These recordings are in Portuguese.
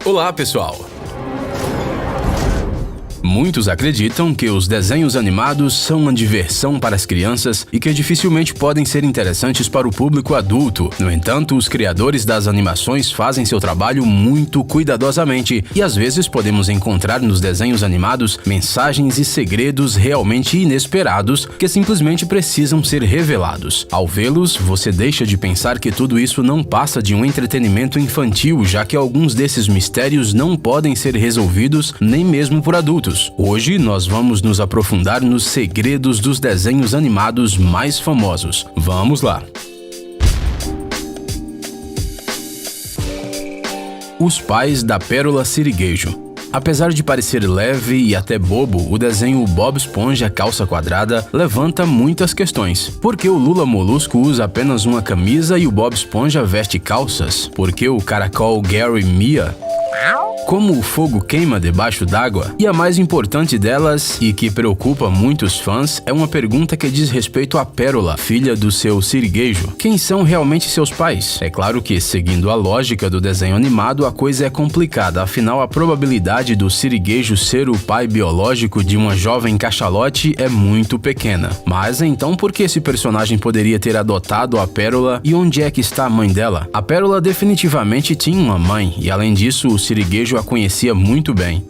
Olá, pessoal! Muitos acreditam que os desenhos animados são uma diversão para as crianças e que dificilmente podem ser interessantes para o público adulto. No entanto, os criadores das animações fazem seu trabalho muito cuidadosamente e às vezes podemos encontrar nos desenhos animados mensagens e segredos realmente inesperados que simplesmente precisam ser revelados. Ao vê-los, você deixa de pensar que tudo isso não passa de um entretenimento infantil, já que alguns desses mistérios não podem ser resolvidos nem mesmo por adultos. Hoje nós vamos nos aprofundar nos segredos dos desenhos animados mais famosos. Vamos lá! Os pais da pérola siriguejo. Apesar de parecer leve e até bobo, o desenho Bob Esponja Calça Quadrada levanta muitas questões. Por que o Lula Molusco usa apenas uma camisa e o Bob Esponja veste calças? Por que o caracol Gary mia? Como o fogo queima debaixo d'água? E a mais importante delas, e que preocupa muitos fãs, é uma pergunta que diz respeito à Pérola, filha do seu siriguejo. Quem são realmente seus pais? É claro que, seguindo a lógica do desenho animado, a coisa é complicada, afinal a probabilidade do siriguejo ser o pai biológico de uma jovem cachalote é muito pequena. Mas então por que esse personagem poderia ter adotado a Pérola e onde é que está a mãe dela? A Pérola definitivamente tinha uma mãe, e além disso, o siriguejo a conhecia muito bem.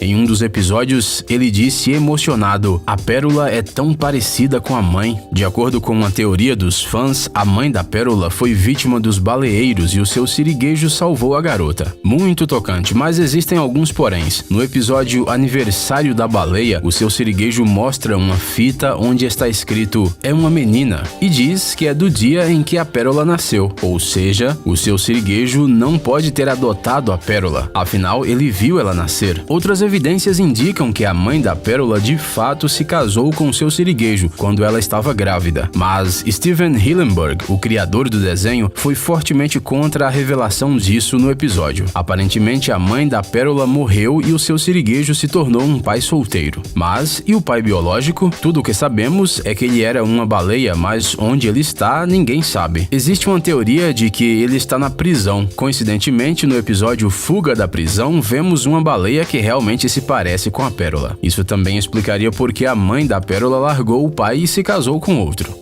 Em um dos episódios, ele disse emocionado: "A Pérola é tão parecida com a mãe." De acordo com uma teoria dos fãs, a mãe da Pérola foi vítima dos baleeiros e o seu siriguejo salvou a garota. Muito tocante, mas existem alguns poréns. No episódio Aniversário da Baleia, o seu siriguejo mostra uma fita onde está escrito "É uma menina" e diz que é do dia em que a Pérola nasceu. Ou seja, o seu siriguejo não pode ter adotado a Pérola, afinal ele viu ela nascer. Outras evidências indicam que a mãe da Pérola de fato se casou com seu siriguejo quando ela estava grávida. Mas Steven Hillenburg, o criador do desenho, foi fortemente contra a revelação disso no episódio. Aparentemente, a mãe da Pérola morreu e o seu siriguejo se tornou um pai solteiro. Mas, e o pai biológico? Tudo o que sabemos é que ele era uma baleia, mas onde ele está, ninguém sabe. Existe uma teoria de que ele está na prisão. Coincidentemente, no episódio Fuga da Prisão, vemos uma baleia que realmente se parece com a Pérola. Isso também explicaria por que a mãe da Pérola largou o pai e se casou com outro.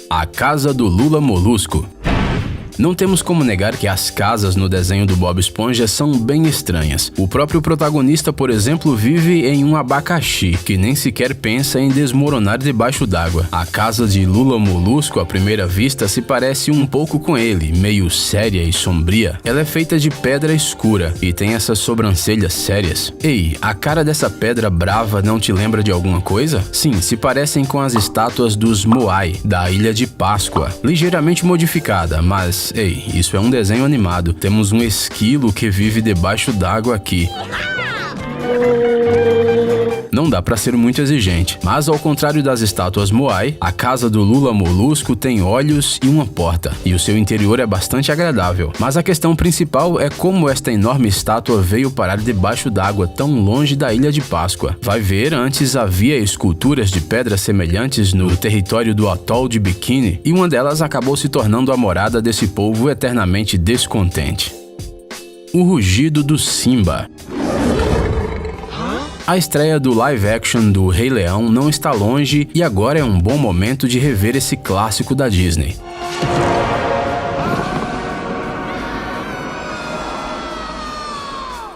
A casa do Lula Molusco. Não temos como negar que as casas no desenho do Bob Esponja são bem estranhas. O próprio protagonista, por exemplo, vive em um abacaxi, que nem sequer pensa em desmoronar debaixo d'água. A casa de Lula Molusco, à primeira vista, se parece um pouco com ele, meio séria e sombria. Ela é feita de pedra escura e tem essas sobrancelhas sérias. Ei, a cara dessa pedra brava não te lembra de alguma coisa? Sim, se parecem com as estátuas dos Moai, da Ilha de Páscoa, ligeiramente modificada, mas ei, isso é um desenho animado. Temos um esquilo que vive debaixo d'água aqui. Não dá pra ser muito exigente, mas ao contrário das estátuas Moai, a casa do Lula Molusco tem olhos e uma porta, e o seu interior é bastante agradável. Mas a questão principal é como esta enorme estátua veio parar debaixo d'água tão longe da Ilha de Páscoa. Vai ver, antes havia esculturas de pedras semelhantes no território do atol de Bikini, e uma delas acabou se tornando a morada desse povo eternamente descontente. O rugido do Simba. A estreia do live action do Rei Leão não está longe e agora é um bom momento de rever esse clássico da Disney.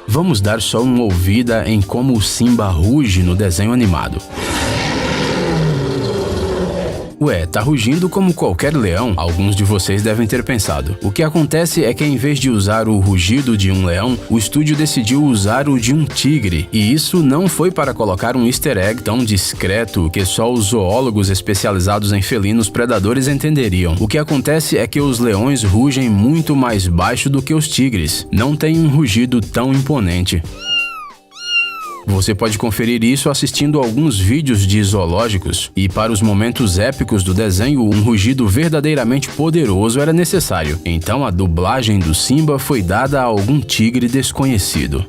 Vamos dar só uma ouvida em como o Simba ruge no desenho animado. Ué, tá rugindo como qualquer leão? Alguns de vocês devem ter pensado. O que acontece é que em vez de usar o rugido de um leão, o estúdio decidiu usar o de um tigre. E isso não foi para colocar um easter egg tão discreto que só os zoólogos especializados em felinos predadores entenderiam. O que acontece é que os leões rugem muito mais baixo do que os tigres. Não tem um rugido tão imponente. Você pode conferir isso assistindo alguns vídeos de zoológicos, e para os momentos épicos do desenho, um rugido verdadeiramente poderoso era necessário. Então a dublagem do Simba foi dada a algum tigre desconhecido.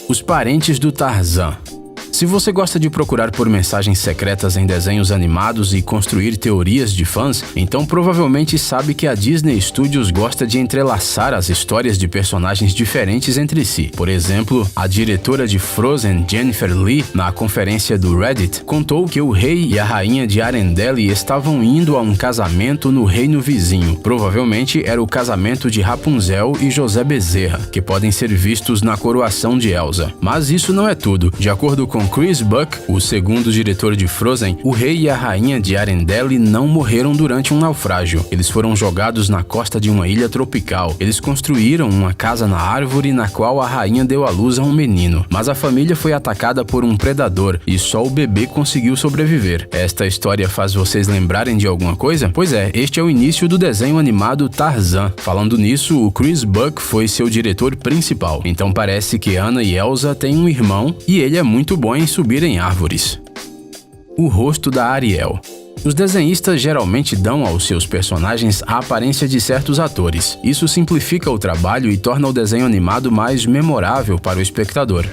Os parentes do Tarzan. Se você gosta de procurar por mensagens secretas em desenhos animados e construir teorias de fãs, então provavelmente sabe que a Disney Studios gosta de entrelaçar as histórias de personagens diferentes entre si. Por exemplo, a diretora de Frozen, Jennifer Lee, na conferência do Reddit, contou que o rei e a rainha de Arendelle estavam indo a um casamento no reino vizinho. Provavelmente era o casamento de Rapunzel e José Bezerra, que podem ser vistos na coroação de Elsa. Mas isso não é tudo. De acordo com Chris Buck, o segundo diretor de Frozen, o rei e a rainha de Arendelle não morreram durante um naufrágio. Eles foram jogados na costa de uma ilha tropical. Eles construíram uma casa na árvore na qual a rainha deu à luz a um menino. Mas a família foi atacada por um predador e só o bebê conseguiu sobreviver. Esta história faz vocês lembrarem de alguma coisa? Pois é, este é o início do desenho animado Tarzan. Falando nisso, o Chris Buck foi seu diretor principal. Então parece que Anna e Elsa têm um irmão e ele é muito bom em subir em árvores. O rosto da Ariel. Os desenhistas geralmente dão aos seus personagens a aparência de certos atores. Isso simplifica o trabalho e torna o desenho animado mais memorável para o espectador.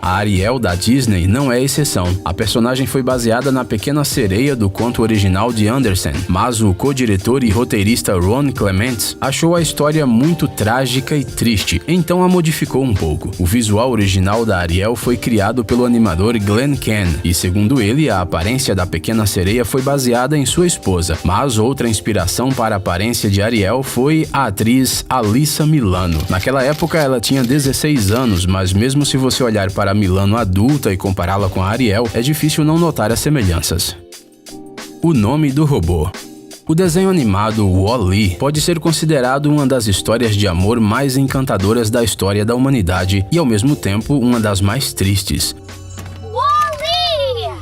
A Ariel da Disney não é exceção. A personagem foi baseada na Pequena Sereia do conto original de Andersen, mas o co-diretor e roteirista Ron Clements achou a história muito trágica e triste, então a modificou um pouco. O visual original da Ariel foi criado pelo animador Glenn Keane, e segundo ele, a aparência da Pequena Sereia foi baseada em sua esposa, mas outra inspiração para a aparência de Ariel foi a atriz Alyssa Milano. Naquela época ela tinha 16 anos, mas mesmo se você olhar para a Milano adulta e compará-la com a Ariel, é difícil não notar as semelhanças. O nome do robô. O desenho animado Wall-E pode ser considerado uma das histórias de amor mais encantadoras da história da humanidade e, ao mesmo tempo, uma das mais tristes. Wall-E!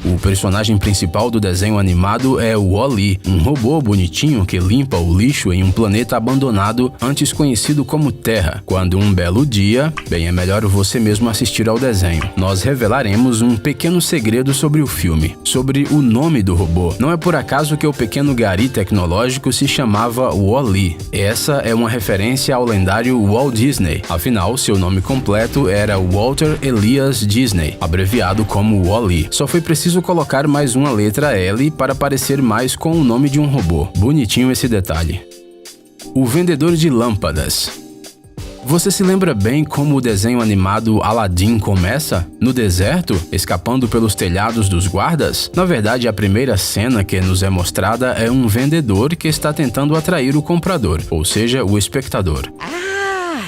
O personagem principal do desenho animado é o Wall-E, um robô bonitinho que limpa o lixo em um planeta abandonado, antes conhecido como Terra. Quando um belo dia, bem, é melhor você mesmo assistir ao desenho. Nós revelaremos um pequeno segredo sobre o filme, sobre o nome do robô. Não é por acaso que o pequeno gari tecnológico se chamava Wall-E. Essa é uma referência ao lendário Walt Disney. Afinal, seu nome completo era Walter Elias Disney, abreviado como Wall-E. Só foi preciso colocar mais uma letra L para parecer mais com o nome de um robô. Bonitinho esse detalhe. O vendedor de lâmpadas. Você se lembra bem como o desenho animado Aladdin começa? No deserto, escapando pelos telhados dos guardas? Na verdade, a primeira cena que nos é mostrada é um vendedor que está tentando atrair o comprador, ou seja, o espectador.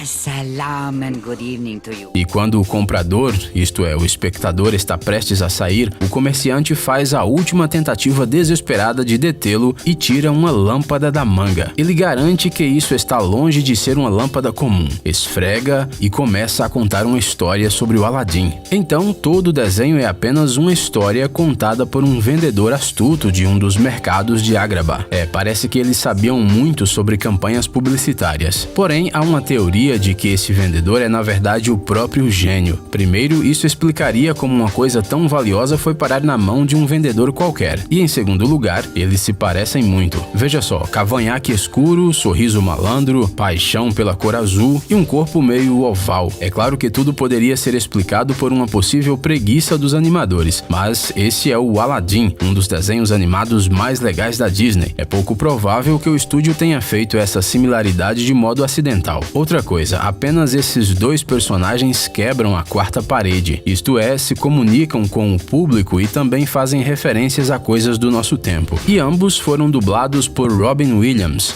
Salam and good evening to you. E quando o comprador, isto é, o espectador, está prestes a sair, o comerciante faz a última tentativa desesperada de detê-lo e tira uma lâmpada da manga. Ele garante que isso está longe de ser uma lâmpada comum, esfrega e começa a contar uma história sobre o Aladdin. Então, todo o desenho é apenas uma história contada por um vendedor astuto de um dos mercados de Agrabah. Parece que eles sabiam muito sobre campanhas publicitárias. Porém, há uma teoria de que esse vendedor é na verdade o próprio gênio. Primeiro, isso explicaria como uma coisa tão valiosa foi parar na mão de um vendedor qualquer. E em segundo lugar, eles se parecem muito. Veja só, cavanhaque escuro, sorriso malandro, paixão pela cor azul e um corpo meio oval. É claro que tudo poderia ser explicado por uma possível preguiça dos animadores, mas esse é o Aladdin, um dos desenhos animados mais legais da Disney. É pouco provável que o estúdio tenha feito essa similaridade de modo acidental. Outra coisa, apenas esses dois personagens quebram a quarta parede, isto é, se comunicam com o público e também fazem referências a coisas do nosso tempo. E ambos foram dublados por Robin Williams.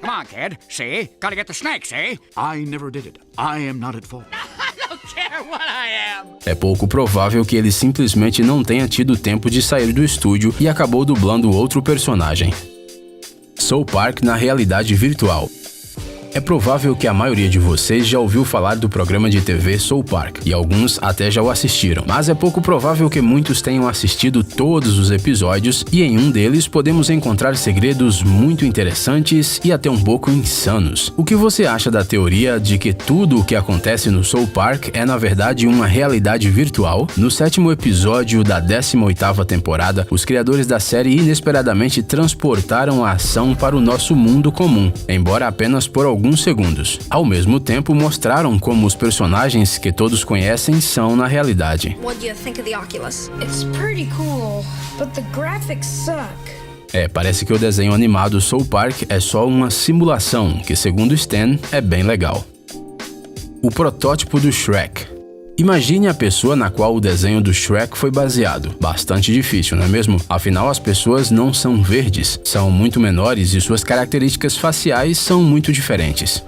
Come on, kid. See? Gotta get the snake, see? I never did it. I am not at fault. I don't care what I am. É pouco provável que ele simplesmente não tenha tido tempo de sair do estúdio e acabou dublando outro personagem. South Park na realidade virtual. É provável que a maioria de vocês já ouviu falar do programa de TV South Park, e alguns até já o assistiram, mas é pouco provável que muitos tenham assistido todos os episódios, e em um deles podemos encontrar segredos muito interessantes e até um pouco insanos. O que você acha da teoria de que tudo o que acontece no South Park é na verdade uma realidade virtual? No 7º episódio da 18ª temporada, os criadores da série inesperadamente transportaram a ação para o nosso mundo comum, embora apenas por alguns segundos. Ao mesmo tempo, mostraram como os personagens que todos conhecem são na realidade. What do you think of the Oculus? It's pretty cool, but the graphics suck. Parece que o desenho animado South Park é só uma simulação, que segundo Stan, é bem legal. O protótipo do Shrek. Imagine a pessoa na qual o desenho do Shrek foi baseado. Bastante difícil, não é mesmo? Afinal, as pessoas não são verdes, são muito menores e suas características faciais são muito diferentes.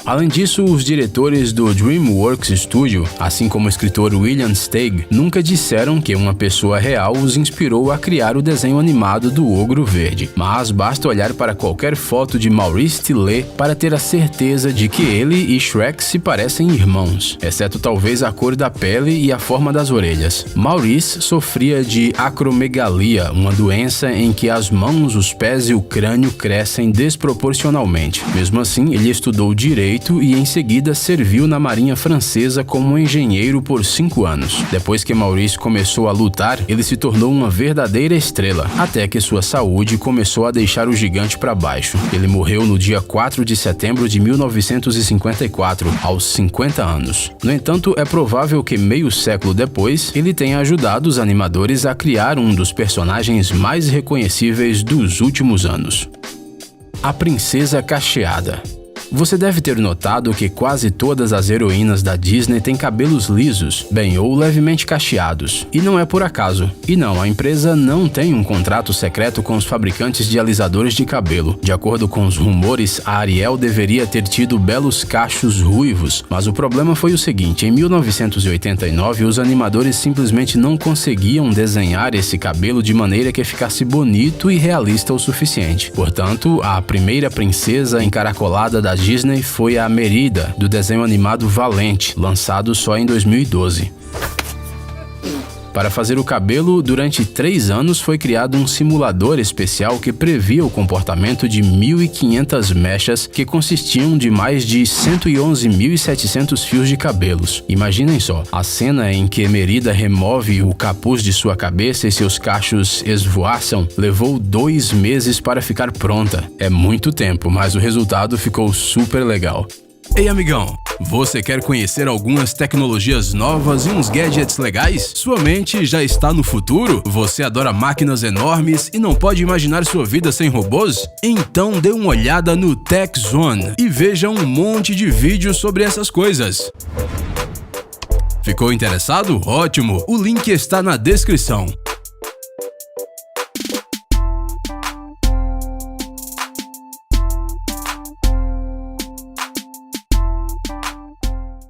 Além disso, os diretores do DreamWorks Studio, assim como o escritor William Steig, nunca disseram que uma pessoa real os inspirou a criar o desenho animado do Ogro Verde. Mas basta olhar para qualquer foto de Maurice Tillet para ter a certeza de que ele e Shrek se parecem irmãos, exceto talvez a cor da pele e a forma das orelhas. Maurice sofria de acromegalia, uma doença em que as mãos, os pés e o crânio crescem desproporcionalmente. Mesmo assim, ele estudou direito e em seguida serviu na Marinha Francesa como engenheiro por 5 anos. Depois que Maurice começou a lutar, ele se tornou uma verdadeira estrela, até que sua saúde começou a deixar o gigante para baixo. Ele morreu no dia 4 de setembro de 1954, aos 50 anos. No entanto, é provável que meio século depois, ele tenha ajudado os animadores a criar um dos personagens mais reconhecíveis dos últimos anos. A Princesa Cacheada. Você deve ter notado que quase todas as heroínas da Disney têm cabelos lisos, bem ou levemente cacheados. E não é por acaso. E não, a empresa não tem um contrato secreto com os fabricantes de alisadores de cabelo. De acordo com os rumores, a Ariel deveria ter tido belos cachos ruivos, mas o problema foi o seguinte: em 1989, os animadores simplesmente não conseguiam desenhar esse cabelo de maneira que ficasse bonito e realista o suficiente. Portanto, a primeira princesa encaracolada da Disney foi a Merida, do desenho animado Valente, lançado só em 2012. Para fazer o cabelo, durante 3 anos foi criado um simulador especial que previa o comportamento de 1.500 mechas que consistiam de mais de 111.700 fios de cabelos. Imaginem só, a cena em que Merida remove o capuz de sua cabeça e seus cachos esvoaçam levou 2 meses para ficar pronta. É muito tempo, mas o resultado ficou super legal. Ei, amigão! Você quer conhecer algumas tecnologias novas e uns gadgets legais? Sua mente já está no futuro? Você adora máquinas enormes e não pode imaginar sua vida sem robôs? Então dê uma olhada no Tech Zone e veja um monte de vídeos sobre essas coisas. Ficou interessado? Ótimo! O link está na descrição.